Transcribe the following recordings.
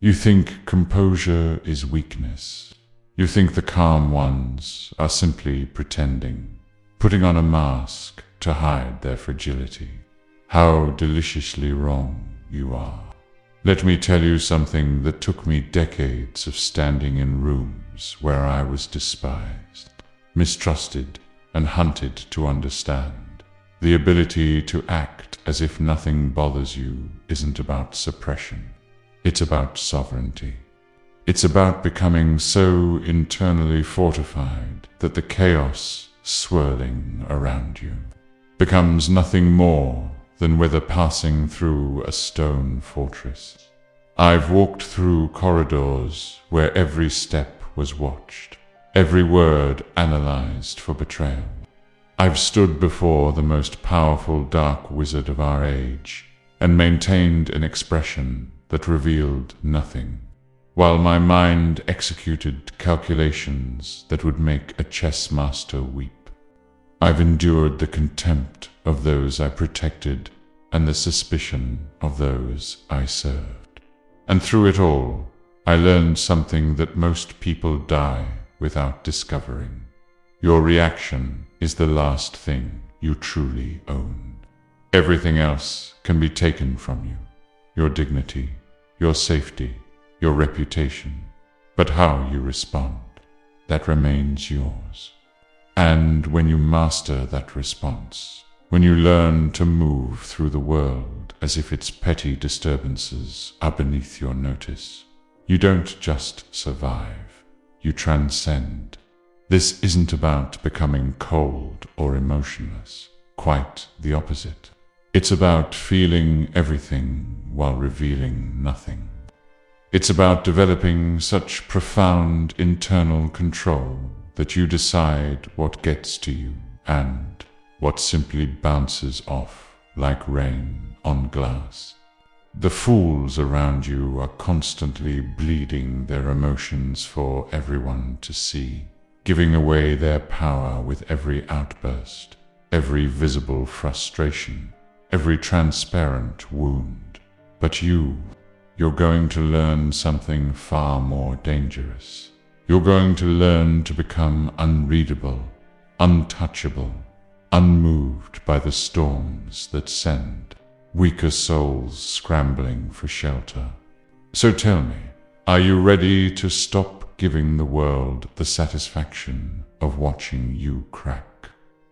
You think composure is weakness. You think the calm ones are simply pretending, putting on a mask to hide their fragility. How deliciously wrong you are. Let me tell you something that took me decades of standing in rooms where I was despised, mistrusted, and hunted to understand. The ability to act as if nothing bothers you isn't about suppression. It's about sovereignty. It's about becoming so internally fortified that the chaos swirling around you becomes nothing more than whether passing through a stone fortress. I've walked through corridors where every step was watched, every word analyzed for betrayal. I've stood before the most powerful dark wizard of our age and maintained an expression that revealed nothing, while my mind executed calculations that would make a chess master weep. I've endured the contempt of those I protected and the suspicion of those I served. And through it all, I learned something that most people die without discovering. Your reaction is the last thing you truly own. Everything else can be taken from you. Your dignity, your safety, your reputation. But how you respond, that remains yours. And when you master that response, when you learn to move through the world as if its petty disturbances are beneath your notice, you don't just survive, you transcend. This isn't about becoming cold or emotionless, quite the opposite. It's about feeling everything while revealing nothing. It's about developing such profound internal control that you decide what gets to you and what simply bounces off like rain on glass. The fools around you are constantly bleeding their emotions for everyone to see, giving away their power with every outburst, every visible frustration, every transparent wound. But you're going to learn something far more dangerous. You're going to learn to become unreadable, untouchable, unmoved by the storms that send weaker souls scrambling for shelter. So tell me, are you ready to stop giving the world the satisfaction of watching you crack?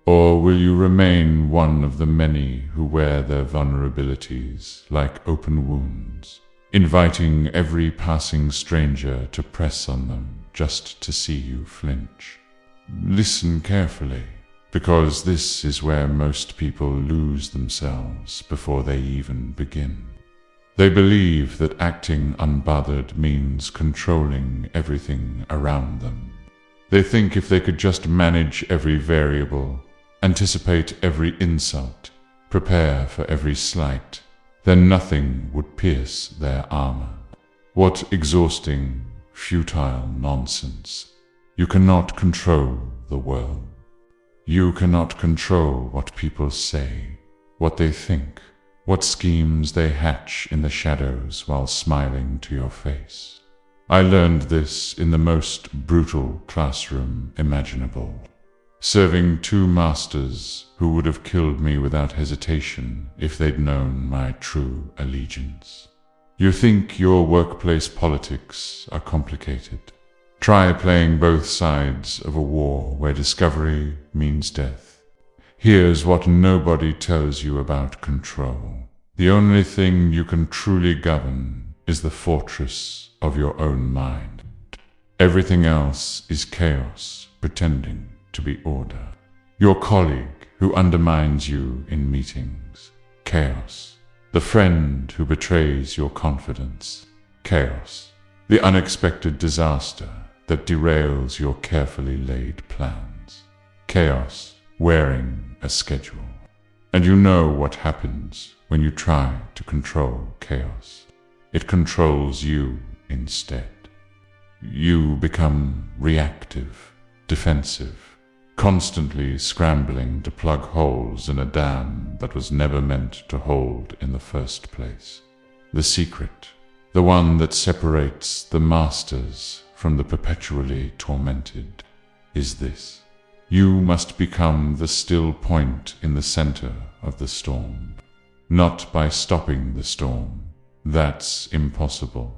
Or will you remain one of the many who wear their vulnerabilities like open wounds, inviting every passing stranger to press on them just to see you flinch? Listen carefully, because this is where most people lose themselves before they even begin. They believe that acting unbothered means controlling everything around them. They think if they could just manage every variable, anticipate every insult, prepare for every slight, then nothing would pierce their armor. What exhausting, futile nonsense. You cannot control the world. You cannot control what people say, what they think, what schemes they hatch in the shadows while smiling to your face. I learned this in the most brutal classroom imaginable, serving two masters who would have killed me without hesitation if they'd known my true allegiance. You think your workplace politics are complicated? Try playing both sides of a war where discovery means death. Here's what nobody tells you about control. The only thing you can truly govern is the fortress of your own mind. Everything else is chaos pretending to be order. Your colleague who undermines you in meetings, chaos. The friend who betrays your confidence, chaos. The unexpected disaster that derails your carefully laid plans, chaos wearing a schedule. And you know what happens when you try to control chaos. It controls you instead. You become reactive, defensive, constantly scrambling to plug holes in a dam that was never meant to hold in the first place. The secret the one that separates the masters from the perpetually tormented, is this. You must become the still point in the center of the storm. Not by stopping the storm, that's impossible,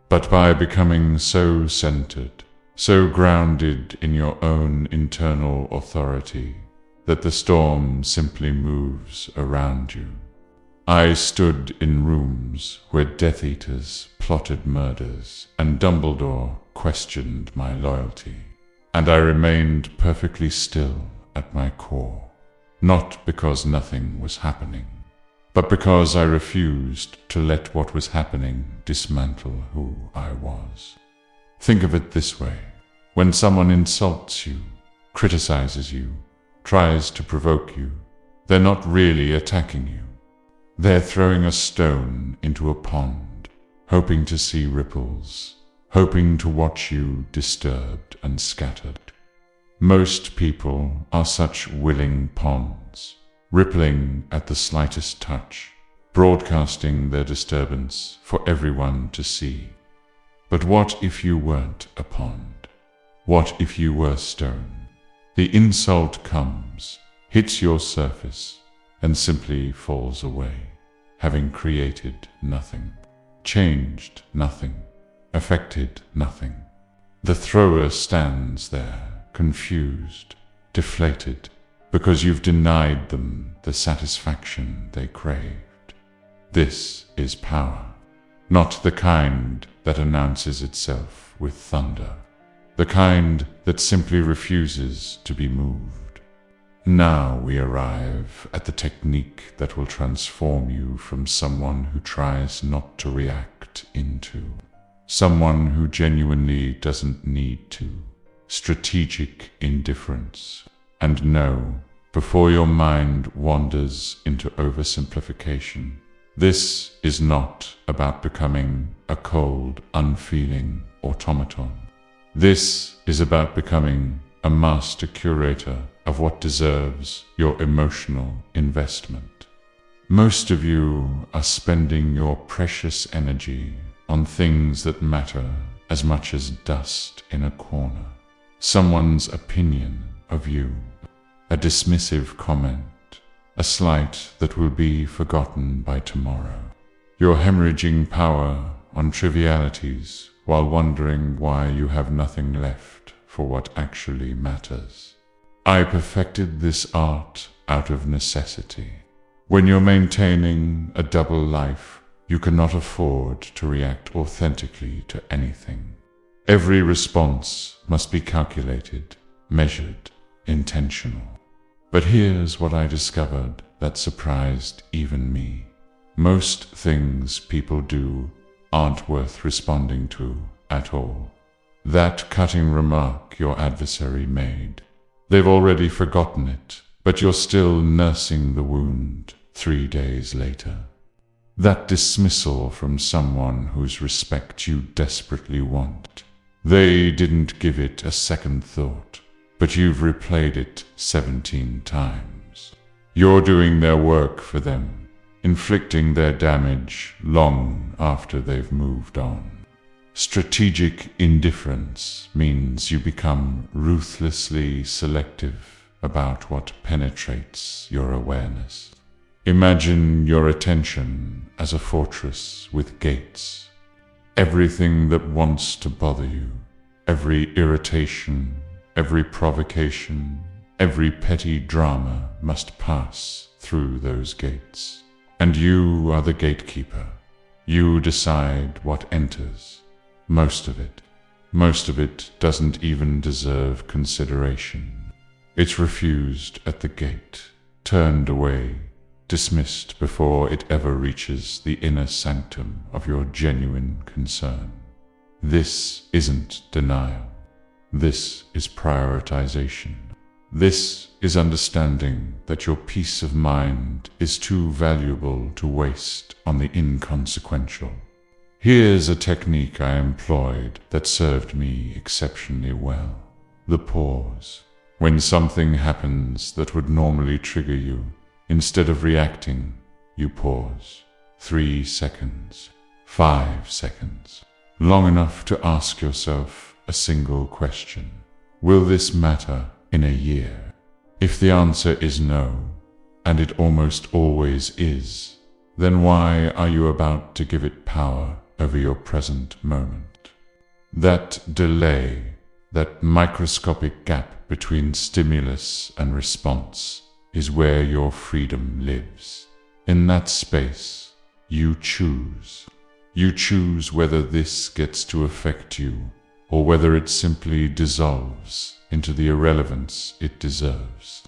but by becoming so centered, so grounded in your own internal authority, that the storm simply moves around you. I stood in rooms where Death Eaters plotted murders and Dumbledore questioned my loyalty, and I remained perfectly still at my core, not because nothing was happening, but because I refused to let what was happening dismantle who I was. Think of it this way. When someone insults you, criticizes you, tries to provoke you, they're not really attacking you. They're throwing a stone into a pond, hoping to see ripples, hoping to watch you disturbed and scattered. Most people are such willing ponds, rippling at the slightest touch, broadcasting their disturbance for everyone to see. But what if you weren't a pond? What if you were stone? The insult comes, hits your surface, and simply falls away, having created nothing, changed nothing, affected nothing. The thrower stands there, confused, deflated, because you've denied them the satisfaction they craved. This is power, not the kind that announces itself with thunder, the kind that simply refuses to be moved. Now we arrive at the technique that will transform you from someone who tries not to react into someone who genuinely doesn't need to. Strategic indifference. And know, before your mind wanders into oversimplification, this is not about becoming a cold, unfeeling automaton. This is about becoming a master curator of what deserves your emotional investment. Most of you are spending your precious energy on things that matter as much as dust in a corner. Someone's opinion of you, a dismissive comment, a slight that will be forgotten by tomorrow. You're hemorrhaging power on trivialities while wondering why you have nothing left for what actually matters. I perfected this art out of necessity. When you're maintaining a double life, you cannot afford to react authentically to anything. Every response must be calculated, measured, intentional. But here's what I discovered that surprised even me. Most things people do aren't worth responding to at all. That cutting remark your adversary made, they've already forgotten it, but you're still nursing the wound 3 days later. That dismissal from someone whose respect you desperately want, they didn't give it a second thought, but you've replayed it 17 times. You're doing their work for them, inflicting their damage long after they've moved on. Strategic indifference means you become ruthlessly selective about what penetrates your awareness. Imagine your attention as a fortress with gates. Everything that wants to bother you, every irritation, every provocation, every petty drama must pass through those gates. And you are the gatekeeper. You decide what enters. Most of it doesn't even deserve consideration. It's refused at the gate, turned away, dismissed before it ever reaches the inner sanctum of your genuine concern. This isn't denial. This is prioritization. This is understanding that your peace of mind is too valuable to waste on the inconsequential. Here's a technique I employed that served me exceptionally well. The pause. When something happens that would normally trigger you, instead of reacting, you pause. 3 seconds. 5 seconds. Long enough to ask yourself a single question. Will this matter in a year? If the answer is no, and it almost always is, then why are you about to give it power over your present moment? That delay, that microscopic gap between stimulus and response, is where your freedom lives. In that space, you choose. You choose whether this gets to affect you, or whether it simply dissolves into the irrelevance it deserves.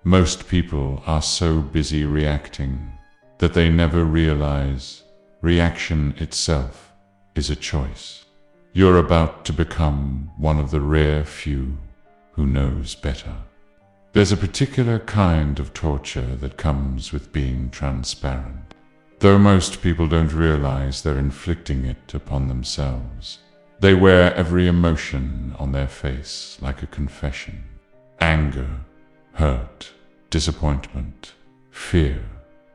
Most people are so busy reacting that they never realize reaction itself is a choice. You're about to become one of the rare few who knows better. There's a particular kind of torture that comes with being transparent. Though most people don't realize they're inflicting it upon themselves. They wear every emotion on their face like a confession. Anger, hurt, disappointment, fear,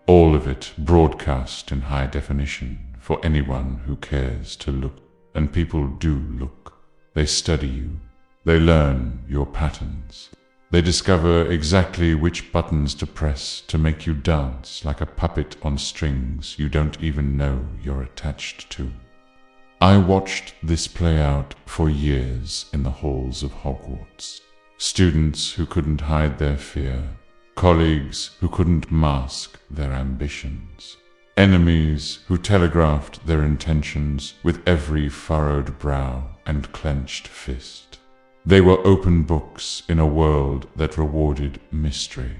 all of it broadcast in high definition for anyone who cares to look. And people do look. They study you. They learn your patterns. They discover exactly which buttons to press to make you dance like a puppet on strings you don't even know you're attached to. I watched this play out for years in the halls of Hogwarts. Students who couldn't hide their fear, colleagues who couldn't mask their ambitions, enemies who telegraphed their intentions with every furrowed brow and clenched fist. They were open books in a world that rewarded mystery.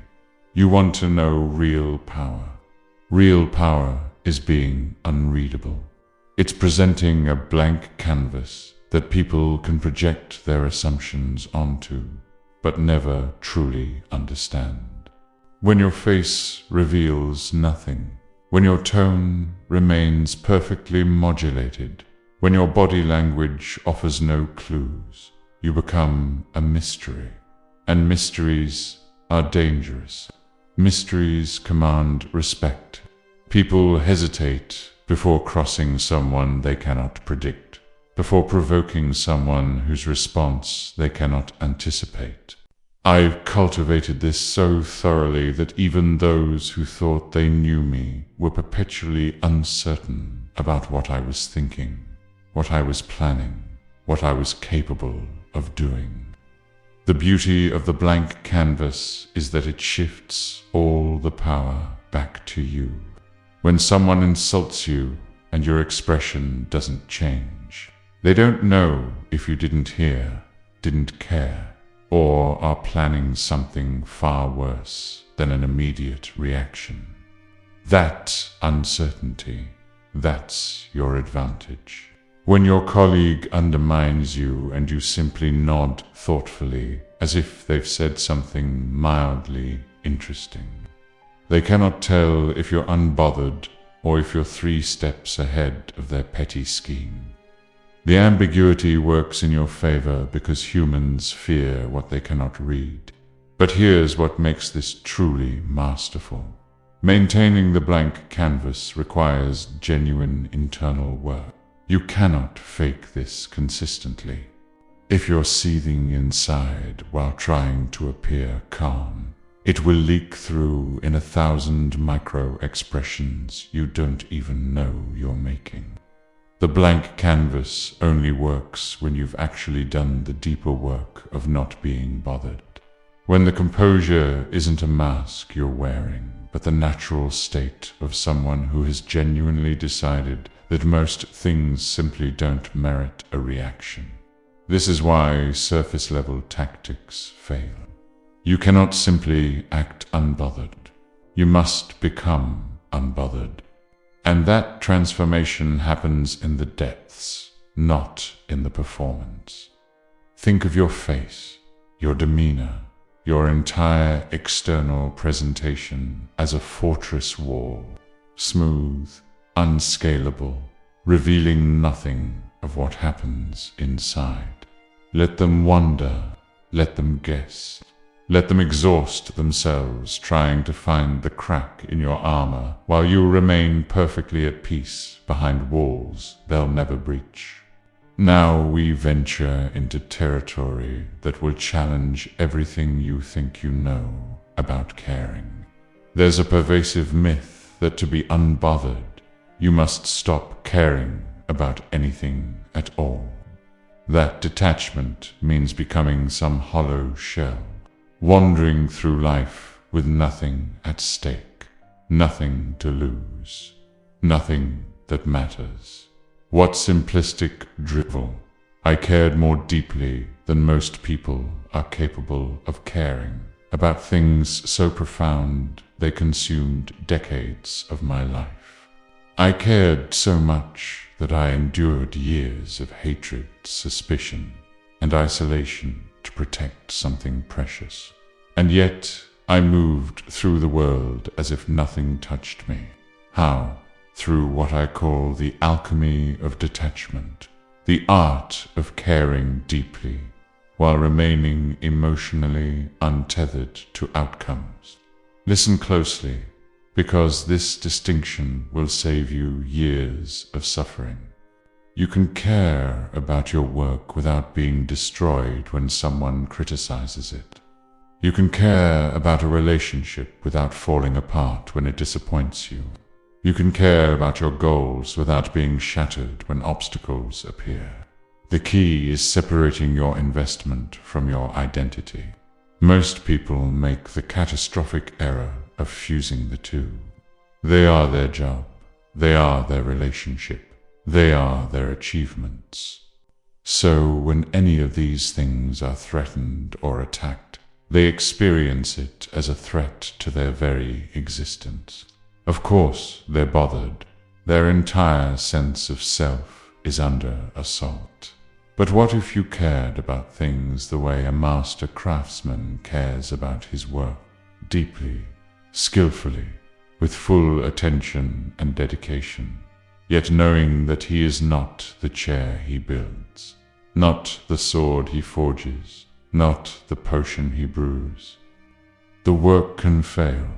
You want to know real power. Real power is being unreadable. It's presenting a blank canvas that people can project their assumptions onto, but never truly understand. When your face reveals nothing, when your tone remains perfectly modulated, when your body language offers no clues, you become a mystery. And mysteries are dangerous. Mysteries command respect. People hesitate before crossing someone they cannot predict, before provoking someone whose response they cannot anticipate. I've cultivated this so thoroughly that even those who thought they knew me were perpetually uncertain about what I was thinking, what I was planning, what I was capable of doing. The beauty of the blank canvas is that it shifts all the power back to you. When someone insults you and your expression doesn't change, they don't know if you didn't hear, didn't care, or are planning something far worse than an immediate reaction. That uncertainty, that's your advantage. When your colleague undermines you and you simply nod thoughtfully as if they've said something mildly interesting. They cannot tell if you're unbothered or if you're 3 steps ahead of their petty scheme. The ambiguity works in your favor because humans fear what they cannot read. But here's what makes this truly masterful. Maintaining the blank canvas requires genuine internal work. You cannot fake this consistently. If you're seething inside while trying to appear calm, it will leak through in 1,000 micro-expressions you don't even know you're making. The blank canvas only works when you've actually done the deeper work of not being bothered. When the composure isn't a mask you're wearing, but the natural state of someone who has genuinely decided that most things simply don't merit a reaction. This is why surface-level tactics fail. You cannot simply act unbothered. You must become unbothered. And that transformation happens in the depths, not in the performance. Think of your face, your demeanor, your entire external presentation as a fortress wall, smooth, unscalable, revealing nothing of what happens inside. Let them wonder, let them guess. Let them exhaust themselves trying to find the crack in your armor, while you remain perfectly at peace behind walls they'll never breach. Now we venture into territory that will challenge everything you think you know about caring. There's a pervasive myth that to be unbothered, you must stop caring about anything at all. That detachment means becoming some hollow shell, wandering through life with nothing at stake, nothing to lose, nothing that matters. What simplistic drivel! I cared more deeply than most people are capable of caring about things so profound they consumed decades of my life. I cared so much that I endured years of hatred, suspicion, and isolation to protect something precious. And yet I moved through the world as if nothing touched me. How? Through what I call the alchemy of detachment, the art of caring deeply while remaining emotionally untethered to outcomes. Listen closely, because this distinction will save you years of suffering. You can care about your work without being destroyed when someone criticizes it. You can care about a relationship without falling apart when it disappoints you. You can care about your goals without being shattered when obstacles appear. The key is separating your investment from your identity. Most people make the catastrophic error of fusing the two. They are their job. They are their relationship. They are their achievements. So when any of these things are threatened or attacked, they experience it as a threat to their very existence. Of course, they're bothered. Their entire sense of self is under assault. But what if you cared about things the way a master craftsman cares about his work, deeply, skillfully, with full attention and dedication, yet knowing that he is not the chair he builds, not the sword he forges, not the potion he brews? The work can fail.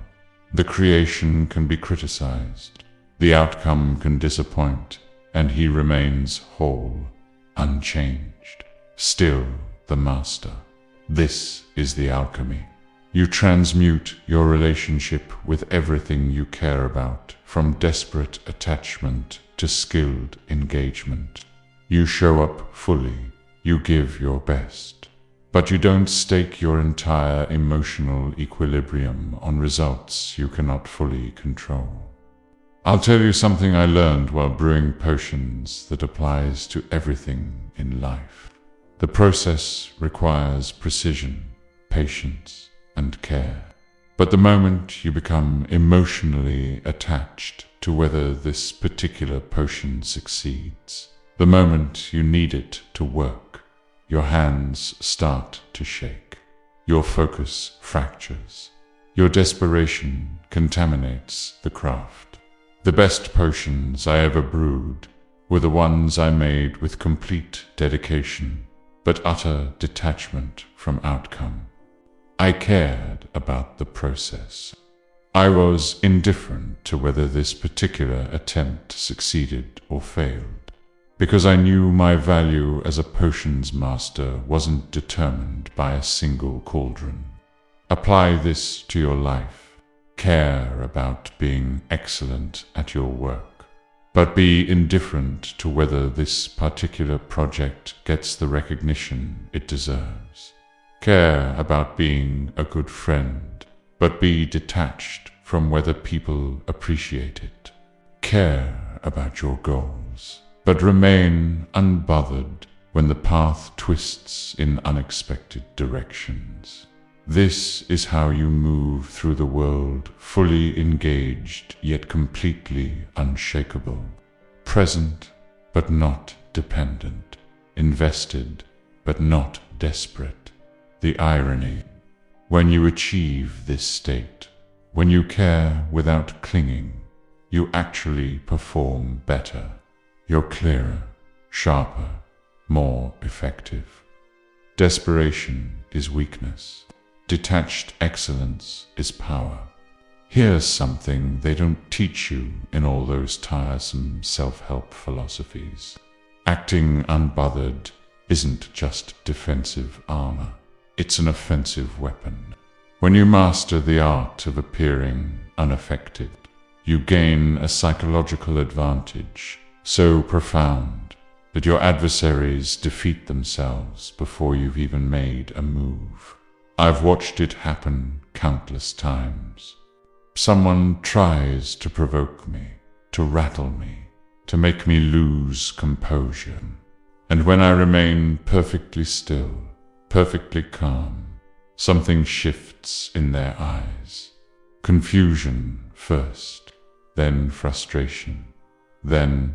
The creation can be criticized, the outcome can disappoint, and he remains whole, unchanged, still the master. This is the alchemy. You transmute your relationship with everything you care about, from desperate attachment to skilled engagement. You show up fully, you give your best. But you don't stake your entire emotional equilibrium on results you cannot fully control. I'll tell you something I learned while brewing potions that applies to everything in life. The process requires precision, patience, and care. But the moment you become emotionally attached to whether this particular potion succeeds, the moment you need it to work, your hands start to shake. Your focus fractures. Your desperation contaminates the craft. The best potions I ever brewed were the ones I made with complete dedication, but utter detachment from outcome. I cared about the process. I was indifferent to whether this particular attempt succeeded or failed, because I knew my value as a potions master wasn't determined by a single cauldron. Apply this to your life. Care about being excellent at your work, but be indifferent to whether this particular project gets the recognition it deserves. Care about being a good friend, but be detached from whether people appreciate it. Care about your goals, but remain unbothered when the path twists in unexpected directions. This is how you move through the world fully engaged yet completely unshakable, present but not dependent, invested but not desperate. The irony: when you achieve this state, when you care without clinging, you actually perform better. You're clearer, sharper, more effective. Desperation is weakness. Detached excellence is power. Here's something they don't teach you in all those tiresome self-help philosophies. Acting unbothered isn't just defensive armor. It's an offensive weapon. When you master the art of appearing unaffected, you gain a psychological advantage so profound that your adversaries defeat themselves before you've even made a move. I've watched it happen countless times. Someone tries to provoke me, to rattle me, to make me lose composure. And when I remain perfectly still, perfectly calm, something shifts in their eyes. Confusion first, then frustration, then,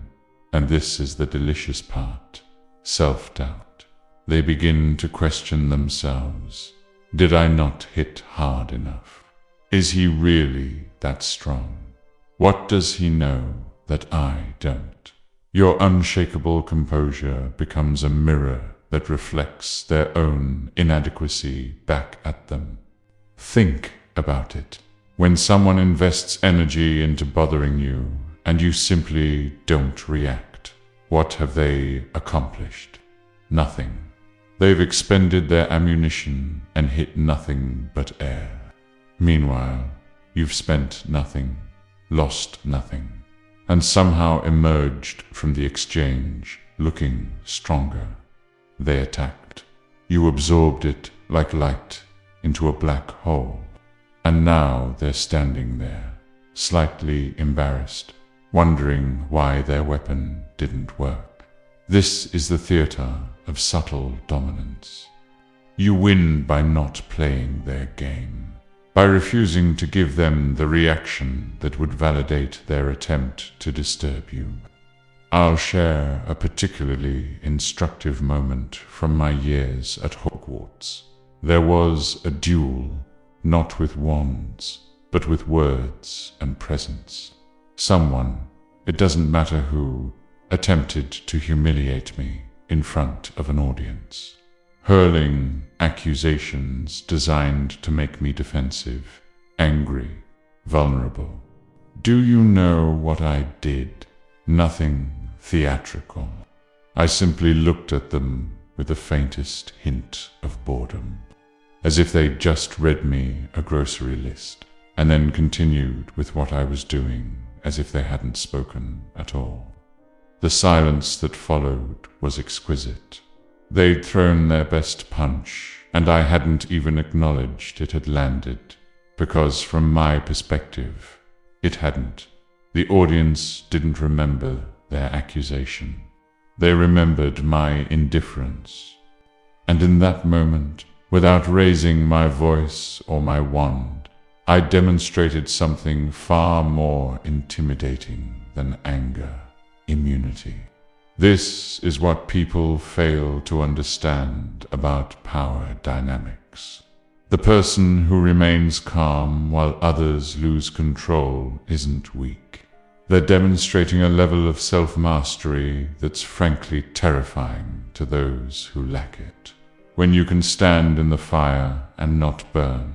and this is the delicious part, self-doubt. They begin to question themselves. Did I not hit hard enough? Is he really that strong? What does he know that I don't? Your unshakable composure becomes a mirror that reflects their own inadequacy back at them. Think about it. When someone invests energy into bothering you and you simply don't react, what have they accomplished? Nothing. They've expended their ammunition and hit nothing but air. Meanwhile, you've spent nothing, lost nothing, and somehow emerged from the exchange looking stronger. They attacked. You absorbed it like light into a black hole, and now they're standing there, slightly embarrassed, wondering why their weapon didn't work. This is the theater of subtle dominance. You win by not playing their game, by refusing to give them the reaction that would validate their attempt to disturb you. I'll share a particularly instructive moment from my years at Hogwarts. There was a duel, not with wands, but with words and presence. Someone, it doesn't matter who, attempted to humiliate me in front of an audience, hurling accusations designed to make me defensive, angry, vulnerable. Do you know what I did? Nothing theatrical. I simply looked at them with the faintest hint of boredom, as if they'd just read me a grocery list, and then continued with what I was doing as if they hadn't spoken at all. The silence that followed was exquisite. They'd thrown their best punch, and I hadn't even acknowledged it had landed, because from my perspective, it hadn't. The audience didn't remember their accusation. They remembered my indifference. And in that moment, without raising my voice or my wand, I demonstrated something far more intimidating than anger. Immunity. This is what people fail to understand about power dynamics. The person who remains calm while others lose control isn't weak. They're demonstrating a level of self-mastery that's frankly terrifying to those who lack it. When you can stand in the fire and not burn,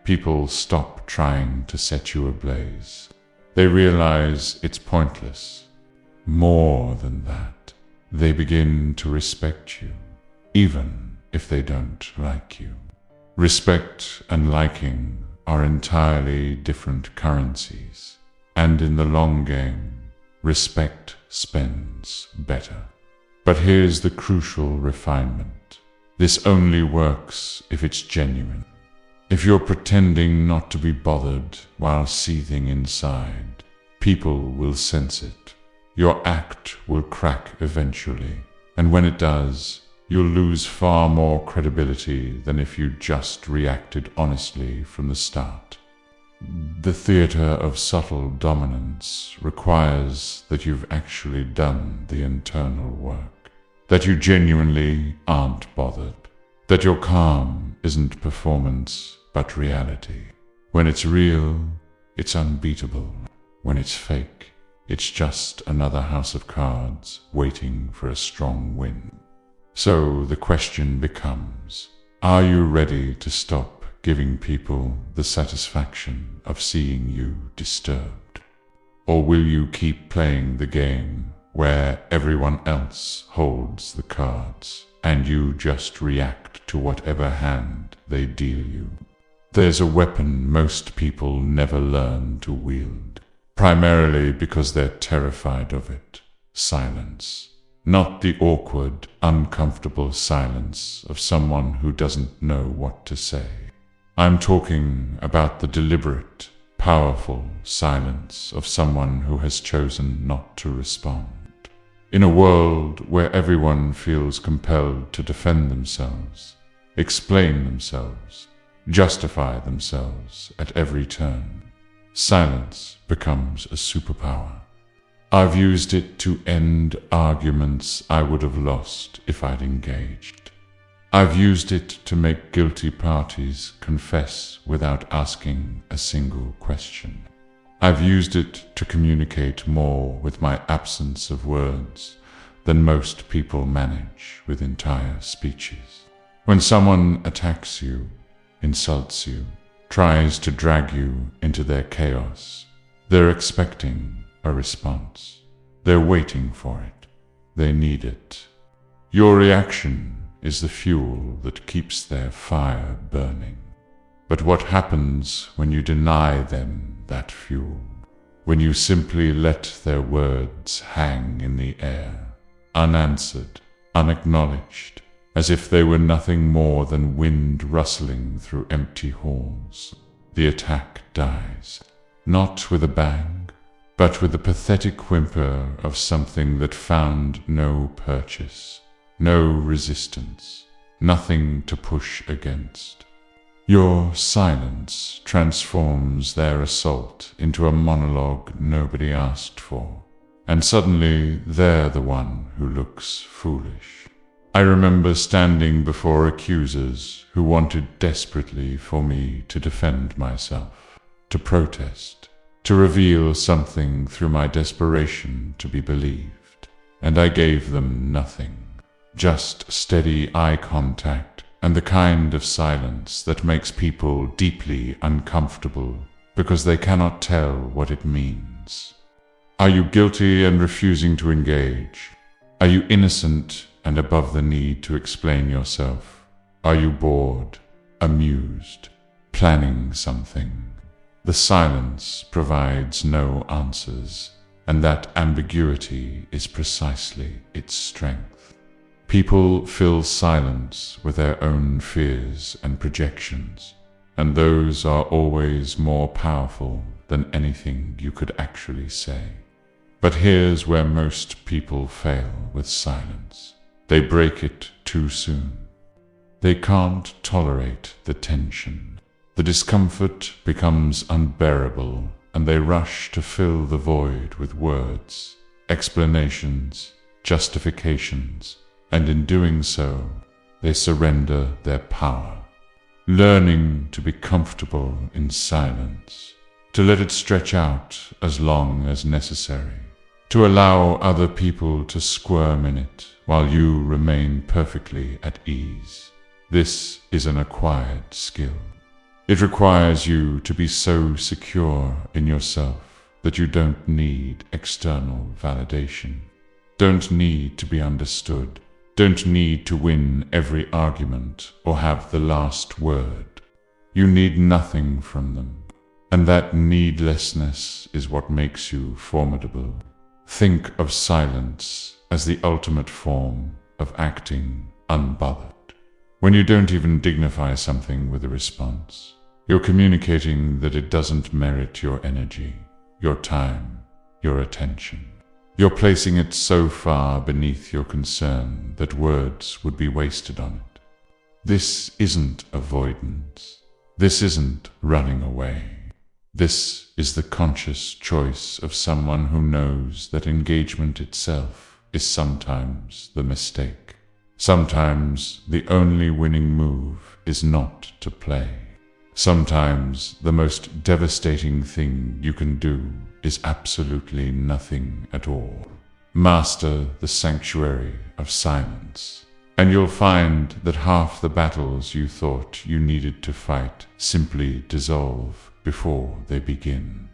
people stop trying to set you ablaze. They realize it's pointless. More than that, they begin to respect you, even if they don't like you. Respect and liking are entirely different currencies, and in the long game, respect spends better. But here's the crucial refinement. This only works if it's genuine. If you're pretending not to be bothered while seething inside, people will sense it. Your act will crack eventually, and when it does, you'll lose far more credibility than if you just reacted honestly from the start. The theater of subtle dominance requires that you've actually done the internal work, that you genuinely aren't bothered, that your calm isn't performance but reality. When it's real, it's unbeatable. When it's fake, it's just another house of cards waiting for a strong win. So the question becomes, are you ready to stop giving people the satisfaction of seeing you disturbed? Or will you keep playing the game where everyone else holds the cards and you just react to whatever hand they deal you? There's a weapon most people never learn to wield, primarily because they're terrified of it: silence. Not the awkward, uncomfortable silence of someone who doesn't know what to say. I'm talking about the deliberate, powerful silence of someone who has chosen not to respond. In a world where everyone feels compelled to defend themselves, explain themselves, justify themselves at every turn, silence becomes a superpower. I've used it to end arguments I would have lost if I'd engaged. I've used it to make guilty parties confess without asking a single question. I've used it to communicate more with my absence of words than most people manage with entire speeches. When someone attacks you, insults you, tries to drag you into their chaos, they're expecting a response. They're waiting for it. They need it. Your reaction is the fuel that keeps their fire burning. But what happens when you deny them that fuel? When you simply let their words hang in the air, unanswered, unacknowledged, as if they were nothing more than wind rustling through empty halls? The attack dies, not with a bang, but with the pathetic whimper of something that found no purchase, no resistance, nothing to push against. Your silence transforms their assault into a monologue nobody asked for, and suddenly they're the one who looks foolish. I remember standing before accusers who wanted desperately for me to defend myself, to protest, to reveal something through my desperation to be believed. And I gave them nothing, just steady eye contact and the kind of silence that makes people deeply uncomfortable because they cannot tell what it means. Are you guilty and refusing to engage? Are you innocent and above the need to explain yourself? Are you bored, amused, planning something? The silence provides no answers, and that ambiguity is precisely its strength. People fill silence with their own fears and projections, and those are always more powerful than anything you could actually say. But here's where most people fail with silence. They break it too soon. They can't tolerate the tension. The discomfort becomes unbearable, and they rush to fill the void with words, explanations, justifications, and in doing so, they surrender their power. Learning to be comfortable in silence, to let it stretch out as long as necessary, to allow other people to squirm in it while you remain perfectly at ease. This is an acquired skill. It requires you to be so secure in yourself that you don't need external validation, don't need to be understood, don't need to win every argument or have the last word. You need nothing from them, and that needlessness is what makes you formidable. Think of silence as the ultimate form of acting unbothered. When you don't even dignify something with a response, you're communicating that it doesn't merit your energy, your time, your attention. You're placing it so far beneath your concern that words would be wasted on it. This isn't avoidance. This isn't running away. This is the conscious choice of someone who knows that engagement itself is sometimes the mistake. Sometimes the only winning move is not to play. Sometimes the most devastating thing you can do is absolutely nothing at all. Master the sanctuary of silence. And you'll find that half the battles you thought you needed to fight simply dissolve before they begin.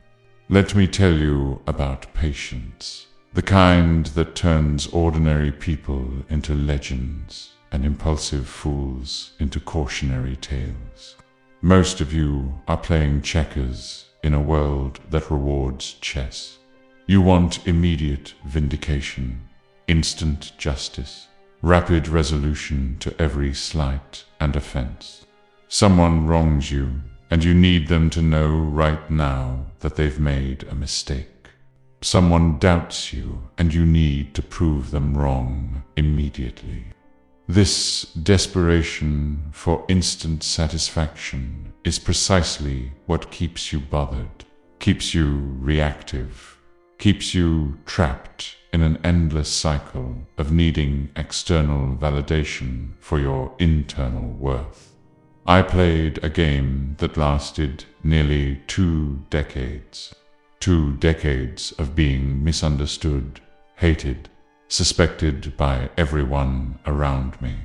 Let me tell you about patience, the kind that turns ordinary people into legends and impulsive fools into cautionary tales. Most of you are playing checkers in a world that rewards chess. You want immediate vindication, instant justice, rapid resolution to every slight and offense. Someone wrongs you, and you need them to know right now that they've made a mistake. Someone doubts you, and you need to prove them wrong immediately. This desperation for instant satisfaction is precisely what keeps you bothered, keeps you reactive, keeps you trapped in an endless cycle of needing external validation for your internal worth. I played a game that lasted nearly 2 decades. 2 decades of being misunderstood, hated, suspected by everyone around me.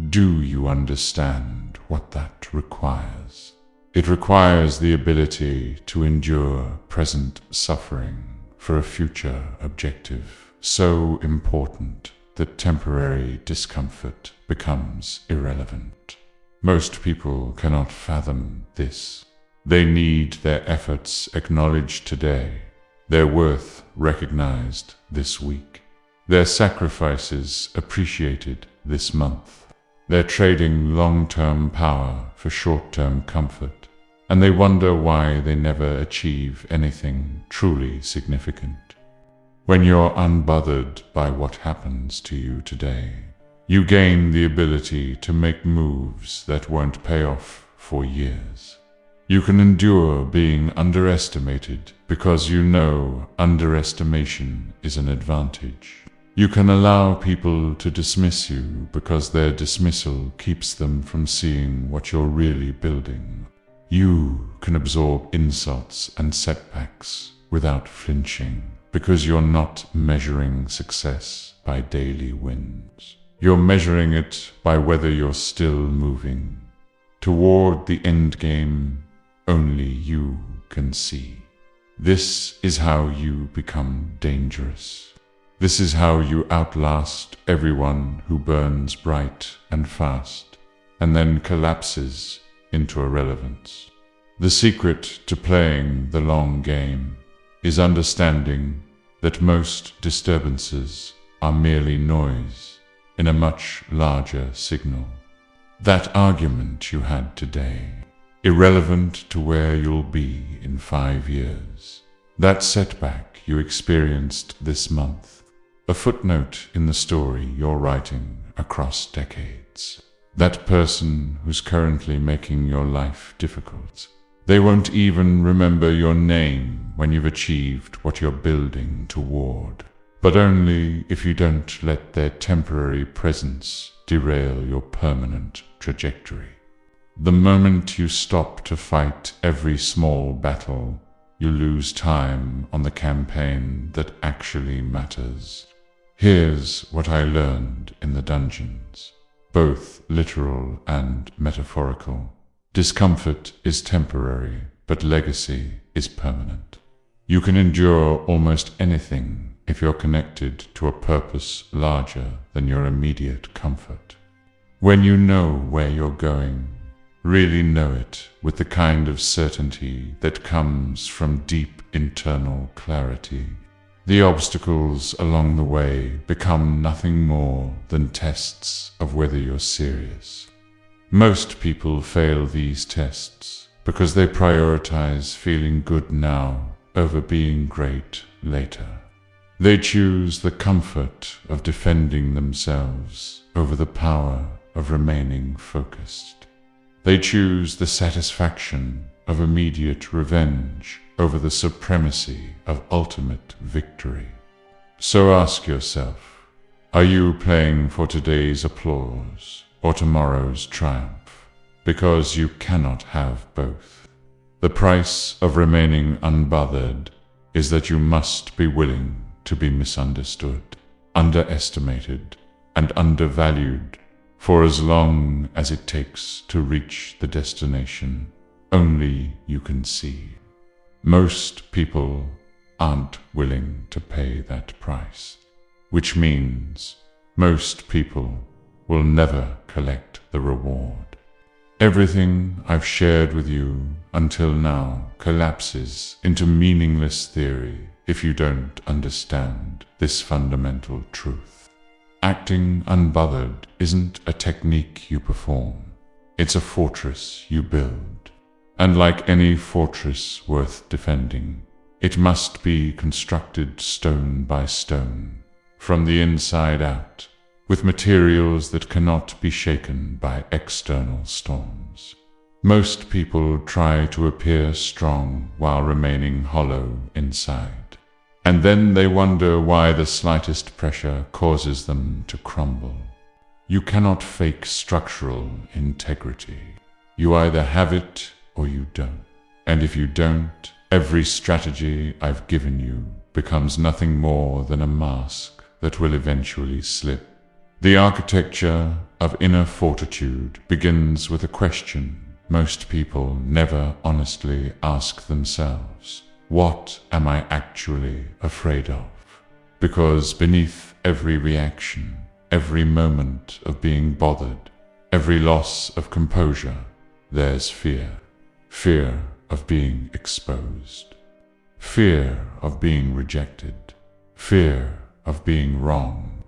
Do you understand what that requires? It requires the ability to endure present suffering for a future objective so important that temporary discomfort becomes irrelevant. Most people cannot fathom this. They need their efforts acknowledged today, their worth recognized this week, their sacrifices appreciated this month. They're trading long-term power for short-term comfort, and they wonder why they never achieve anything truly significant. When you're unbothered by what happens to you today, you gain the ability to make moves that won't pay off for years. You can endure being underestimated because you know underestimation is an advantage. You can allow people to dismiss you because their dismissal keeps them from seeing what you're really building. You can absorb insults and setbacks without flinching because you're not measuring success by daily wins. You're measuring it by whether you're still moving toward the end game only you can see. This is how you become dangerous. This is how you outlast everyone who burns bright and fast and then collapses into irrelevance. The secret to playing the long game is understanding that most disturbances are merely noise in a much larger signal. That argument you had today, irrelevant to where you'll be in 5 years. That setback you experienced this month, a footnote in the story you're writing across decades. That person who's currently making your life difficult. They won't even remember your name when you've achieved what you're building toward, but only if you don't let their temporary presence derail your permanent trajectory. The moment you stop to fight every small battle, you lose time on the campaign that actually matters. Here's what I learned in the dungeons, both literal and metaphorical. Discomfort is temporary, but legacy is permanent. You can endure almost anything if you're connected to a purpose larger than your immediate comfort. When you know where you're going, really know it with the kind of certainty that comes from deep internal clarity. The obstacles along the way become nothing more than tests of whether you're serious. Most people fail these tests because they prioritize feeling good now over being great later. They choose the comfort of defending themselves over the power of remaining focused. They choose the satisfaction of immediate revenge over the supremacy of ultimate victory. So ask yourself, are you playing for today's applause or tomorrow's triumph? Because you cannot have both. The price of remaining unbothered is that you must be willing to be misunderstood, underestimated, and undervalued for as long as it takes to reach the destination only you can see. Most people aren't willing to pay that price, which means most people will never collect the reward. Everything I've shared with you until now collapses into meaningless theory if you don't understand this fundamental truth. Acting unbothered isn't a technique you perform, it's a fortress you build. And like any fortress worth defending, it must be constructed stone by stone, from the inside out, with materials that cannot be shaken by external storms. Most people try to appear strong while remaining hollow inside, and then they wonder why the slightest pressure causes them to crumble. You cannot fake structural integrity. You either have it or you don't. And if you don't, every strategy I've given you becomes nothing more than a mask that will eventually slip. The architecture of inner fortitude begins with a question most people never honestly ask themselves. What am I actually afraid of? Because beneath every reaction, every moment of being bothered, every loss of composure, there's fear. Fear of being exposed. Fear of being rejected. Fear of being wrong.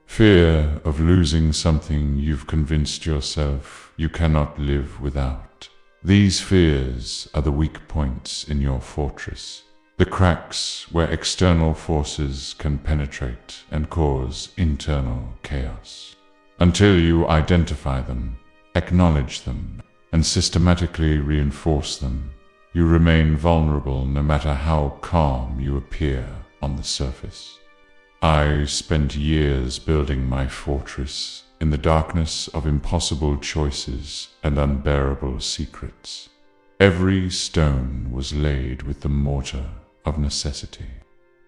Fear of losing something you've convinced yourself you cannot live without. These fears are the weak points in your fortress, the cracks where external forces can penetrate and cause internal chaos. Until you identify them, acknowledge them, and systematically reinforce them, you remain vulnerable no matter how calm you appear on the surface. I spent years building my fortress in the darkness of impossible choices and unbearable secrets. Every stone was laid with the mortar of necessity.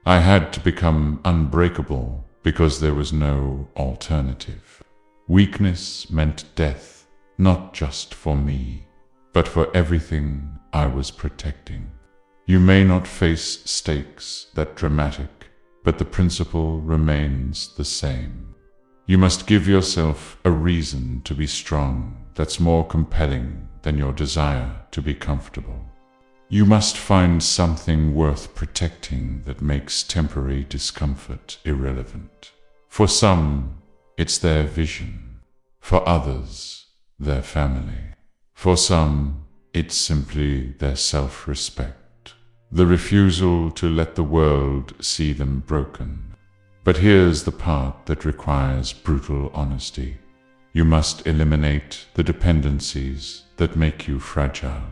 I had to become unbreakable because there was no alternative. Weakness meant death, not just for me, but for everything I was protecting. You may not face stakes that dramatic, but the principle remains the same. You must give yourself a reason to be strong that's more compelling than your desire to be comfortable. You must find something worth protecting that makes temporary discomfort irrelevant. For some, it's their vision. For others, their family. For some, it's simply their self-respect. The refusal to let the world see them broken. But here's the part that requires brutal honesty. You must eliminate the dependencies that make you fragile.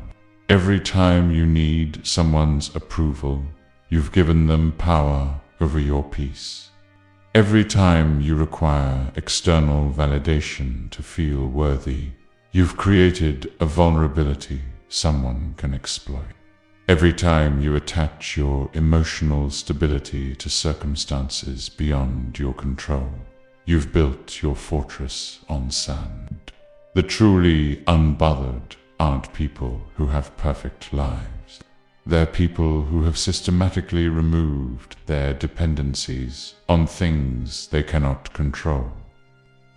Every time you need someone's approval, you've given them power over your peace. Every time you require external validation to feel worthy, you've created a vulnerability someone can exploit. Every time you attach your emotional stability to circumstances beyond your control, you've built your fortress on sand. The truly unbothered aren't people who have perfect lives. They're people who have systematically removed their dependencies on things they cannot control.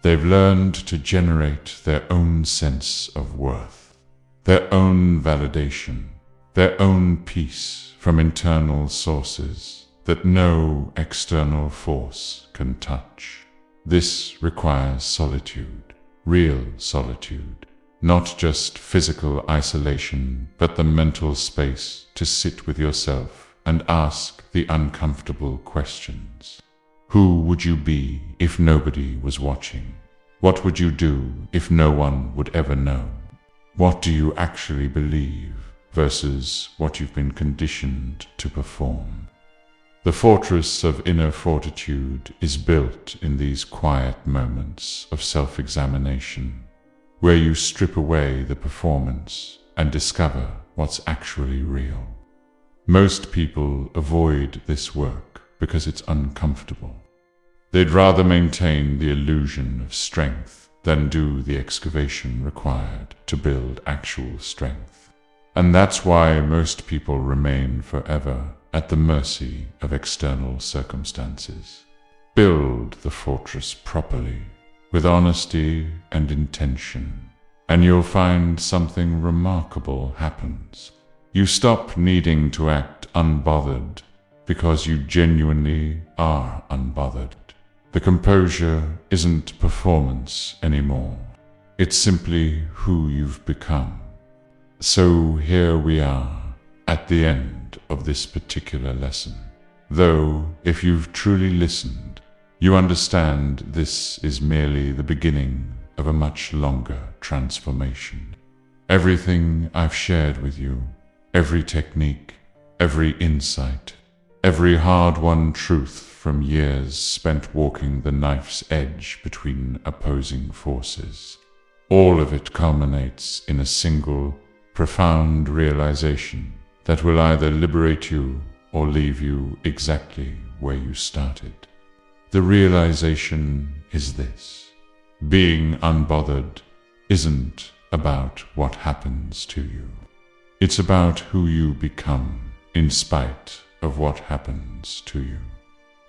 They've learned to generate their own sense of worth, their own validation, their own peace from internal sources that no external force can touch. This requires solitude, real solitude, not just physical isolation, but the mental space to sit with yourself and ask the uncomfortable questions. Who would you be if nobody was watching? What would you do if no one would ever know? What do you actually believe versus what you've been conditioned to perform? The fortress of inner fortitude is built in these quiet moments of self-examination, where you strip away the performance and discover what's actually real. Most people avoid this work because it's uncomfortable. They'd rather maintain the illusion of strength than do the excavation required to build actual strength. And that's why most people remain forever at the mercy of external circumstances. Build the fortress properly, with honesty and intention, and you'll find something remarkable happens. You stop needing to act unbothered because you genuinely are unbothered. The composure isn't performance anymore. It's simply who you've become. So here we are, at the end of this particular lesson. Though, if you've truly listened, you understand this is merely the beginning of a much longer transformation. Everything I've shared with you, every technique, every insight, every hard-won truth from years spent walking the knife's edge between opposing forces, all of it culminates in a single, profound realization that will either liberate you or leave you exactly where you started. The realization is this: being unbothered isn't about what happens to you. It's about who you become in spite of what happens to you.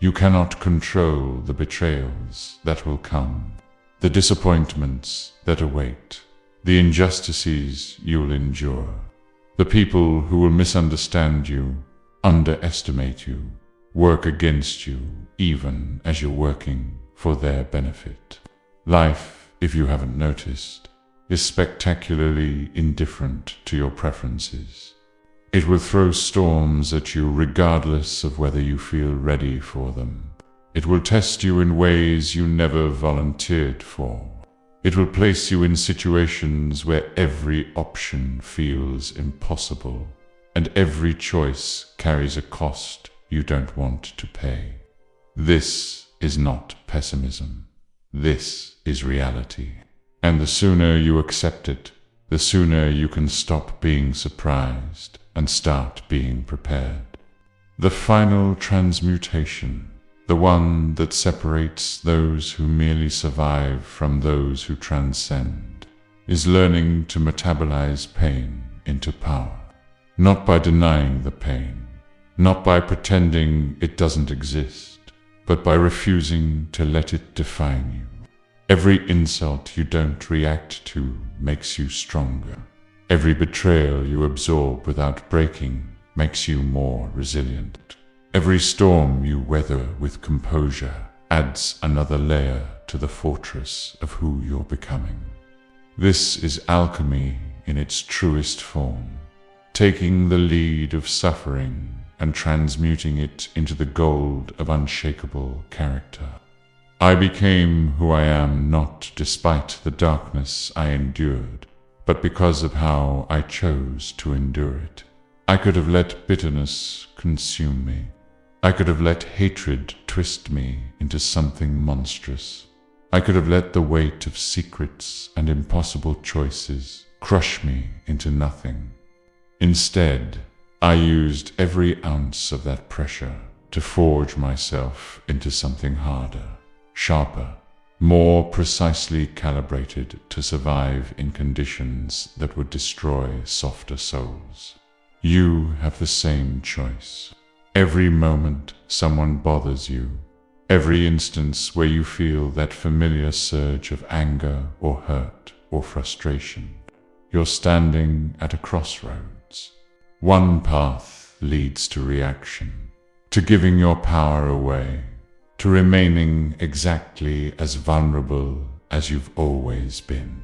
You cannot control the betrayals that will come, the disappointments that await, the injustices you'll endure, the people who will misunderstand you, underestimate you, work against you even as you're working for their benefit. Life, if you haven't noticed, is spectacularly indifferent to your preferences. It will throw storms at you regardless of whether you feel ready for them. It will test you in ways you never volunteered for. It will place you in situations where every option feels impossible, and every choice carries a cost you don't want to pay. This is not pessimism. This is reality. And the sooner you accept it, the sooner you can stop being surprised and start being prepared. The final transmutation, the one that separates those who merely survive from those who transcend, is learning to metabolize pain into power. Not by denying the pain, not by pretending it doesn't exist, but by refusing to let it define you. Every insult you don't react to makes you stronger. Every betrayal you absorb without breaking makes you more resilient. Every storm you weather with composure adds another layer to the fortress of who you're becoming. This is alchemy in its truest form, taking the lead of suffering and transmuting it into the gold of unshakable character. I became who I am not despite the darkness I endured, but because of how I chose to endure it. I could have let bitterness consume me. I could have let hatred twist me into something monstrous. I could have let the weight of secrets and impossible choices crush me into nothing. Instead, I used every ounce of that pressure to forge myself into something harder, sharper, more precisely calibrated to survive in conditions that would destroy softer souls. You have the same choice. Every moment someone bothers you, every instance where you feel that familiar surge of anger or hurt or frustration, you're standing at a crossroads. One path leads to reaction, to giving your power away, to remaining exactly as vulnerable as you've always been.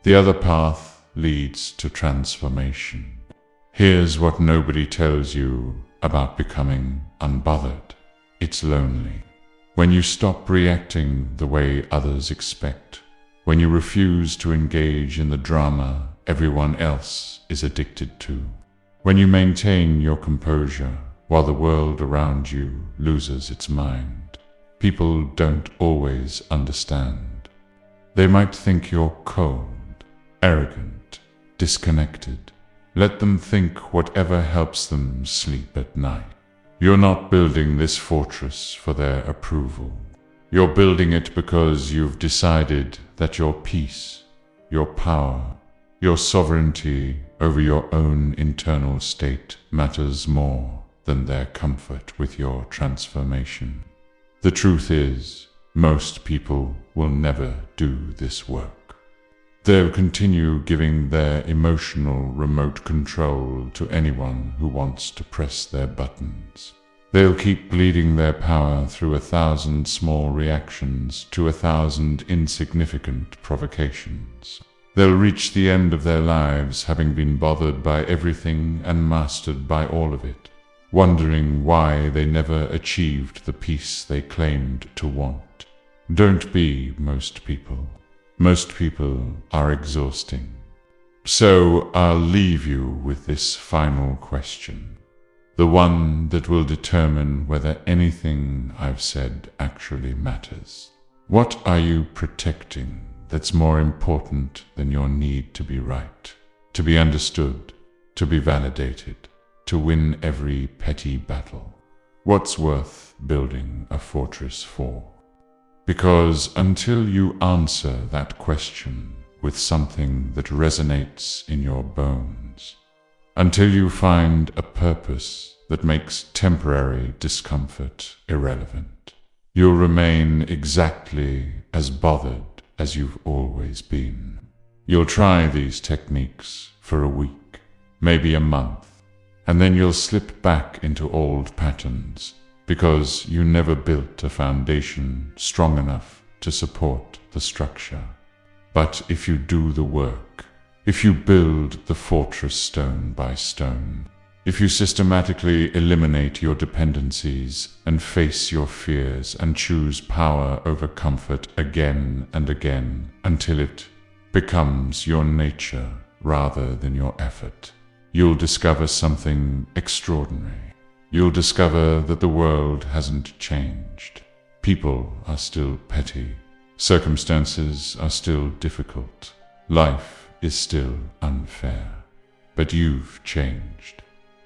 The other path leads to transformation. Here's what nobody tells you about becoming unbothered. It's lonely. When you stop reacting the way others expect, when you refuse to engage in the drama everyone else is addicted to, when you maintain your composure while the world around you loses its mind, people don't always understand. They might think you're cold, arrogant, disconnected. Let them think whatever helps them sleep at night. You're not building this fortress for their approval. You're building it because you've decided that your peace, your power, your sovereignty over your own internal state matters more than their comfort with your transformation. The truth is, most people will never do this work. They'll continue giving their emotional remote control to anyone who wants to press their buttons. They'll keep bleeding their power through 1,000 small reactions to 1,000 insignificant provocations. They'll reach the end of their lives having been bothered by everything and mastered by all of it, wondering why they never achieved the peace they claimed to want. Don't be most people. Most people are exhausting. So I'll leave you with this final question, the one that will determine whether anything I've said actually matters. What are you protecting that's more important than your need to be right, to be understood, to be validated, to win every petty battle? What's worth building a fortress for? Because until you answer that question with something that resonates in your bones, until you find a purpose that makes temporary discomfort irrelevant, you'll remain exactly as bothered as you've always been. You'll try these techniques for a week, maybe a month, and then you'll slip back into old patterns because you never built a foundation strong enough to support the structure. But if you do the work, if you build the fortress stone by stone, if you systematically eliminate your dependencies and face your fears and choose power over comfort again and again until it becomes your nature rather than your effort, you'll discover something extraordinary. You'll discover that the world hasn't changed. People are still petty. Circumstances are still difficult. Life is still unfair. But you've changed.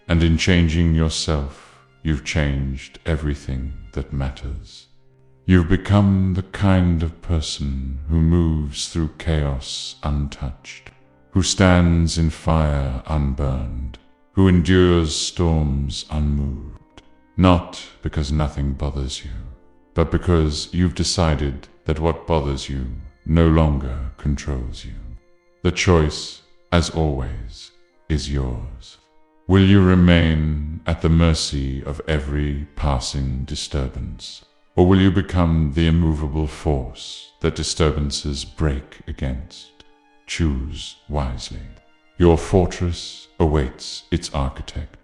And in changing yourself, you've changed everything that matters. You've become the kind of person who moves through chaos untouched, who stands in fire unburned, who endures storms unmoved, not because nothing bothers you, but because you've decided that what bothers you no longer controls you. The choice, as always, is yours. Will you remain at the mercy of every passing disturbance, or will you become the immovable force that disturbances break against? Choose wisely. Your fortress awaits its architect.